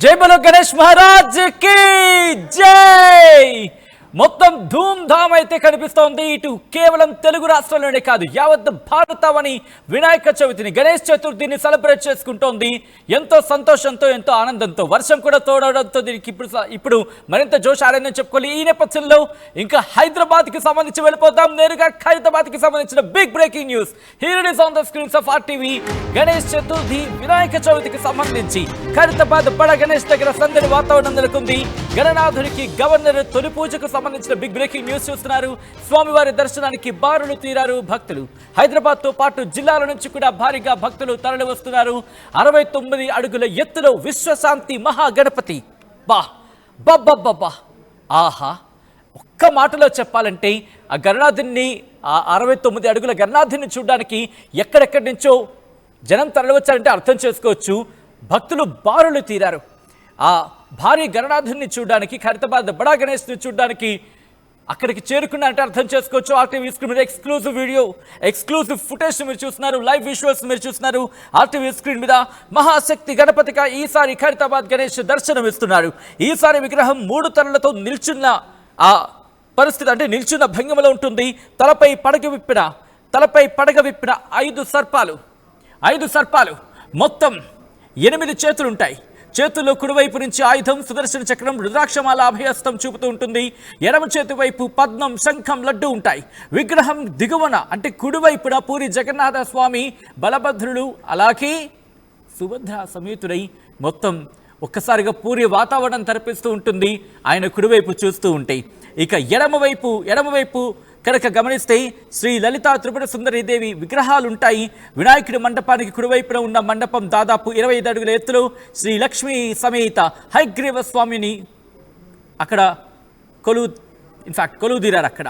జై బలో గణేష్ మహారాజ్ కి జై. మొత్తం ధూమ్ ధామ్ అయితే కనిపిస్తోంది. ఇటు కేవలం తెలుగు రాష్ట్రాల్లోనే కాదు, యావత్ భారతావని వినాయక చవితిని, గణేష్ చతుర్థిని సెలబ్రేట్ చేసుకుంటోంది. ఎంతో సంతోషంతో, ఎంతో ఆనందంతో, వర్షం కూడా తోడవడంతో దీనికి ఇప్పుడు మరింత జోష్ ఆనందం చెప్పుకోవాలి. ఈ నేపథ్యంలో ఇంకా హైదరాబాద్కి సంబంధించి వెళ్ళిపోతాం. నేరుగా హైదరాబాద్కి సంబంధించిన big breaking news here it is on the screens of RTV. Ganesh Chaturthi Vinayaka చవితికి సంబంధించి ఖైరతాబాద్ బడ గణేష్ దగ్గర సందడి వాతావరణం నెలకొంది. గణనాథునికి గవర్నర్ తొలి పూజకు సంబంధించిన బిగ్ బ్రేకింగ్ న్యూస్ చూస్తున్నారు. స్వామివారి దర్శనానికి బారులు తీరారు భక్తులు. హైదరాబాద్ తో పాటు జిల్లాల నుంచి కూడా భారీగా భక్తులు తరలి వస్తున్నారు. 69 అడుగుల ఎత్తులో విశ్వశాంతి మహాగణపతి. బా బబ్బబ్బబ్బా, ఆహా! ఒక్క మాటలో చెప్పాలంటే ఆ గణనాథుని, ఆ 69 అడుగుల గణనాథుని చూడడానికి ఎక్కడెక్కడి నుంచో జనం తరలివచ్చారంటే అర్థం చేసుకోవచ్చు. భక్తులు బారులు తీరారు. ఆ భారీ గణనాథుని చూడడానికి, ఖైరతాబాద్ బడా గణేష్ని చూడడానికి అక్కడికి చేరుకున్నారంటే అర్థం చేసుకోవచ్చు. ఆర్టీవీ స్క్రీన్ మీద ఎక్స్క్లూజివ్ వీడియో, ఎక్స్క్లూజివ్ ఫుటేజ్ మీరు చూస్తున్నారు, లైవ్ విజువల్స్ మీరు చూస్తున్నారు. ఆర్టీవీ స్క్రీన్ మీద మహాశక్తి గణపతిగా ఈసారి ఖైరతాబాద్ గణేష్ దర్శనం ఇస్తున్నారు. ఈసారి విగ్రహం 3 తలలతో నిల్చున్న ఆ పరిస్థితి, అంటే నిల్చున్న భంగిమలో ఉంటుంది. తలపై పడగ విప్పిన 5 సర్పాలు, మొత్తం 8 చేతులు ఉంటాయి. చేతుల్లో కుడివైపు నుంచి ఆయుధం, సుదర్శన చక్రం, రుద్రాక్షమాల అభయస్తం చూపుతూ ఉంటుంది. ఎడమ చేతి వైపు పద్మం, శంఖం, లడ్డు ఉంటాయి. విగ్రహం దిగువన, అంటే కుడివైపున పూరి జగన్నాథ స్వామి, బలభద్రుడు, అలాగే సుభద్ర సమేతుడై మొత్తం ఒక్కసారిగా పూరి వాతావరణం తరపిస్తూ ఉంటుంది ఆయన కుడివైపు చూస్తూ ఉంటే. ఇక ఎడమవైపు కనుక గమనిస్తే శ్రీ లలితా త్రిపుర సుందరీదేవి విగ్రహాలు ఉంటాయి. వినాయకుడి మండపానికి కుడివైపున ఉన్న మండపం దాదాపు 25 అడుగుల ఎత్తులో శ్రీ లక్ష్మీ సమేత హయగ్రీవ స్వామిని అక్కడ కొలువుదీరారు. అక్కడ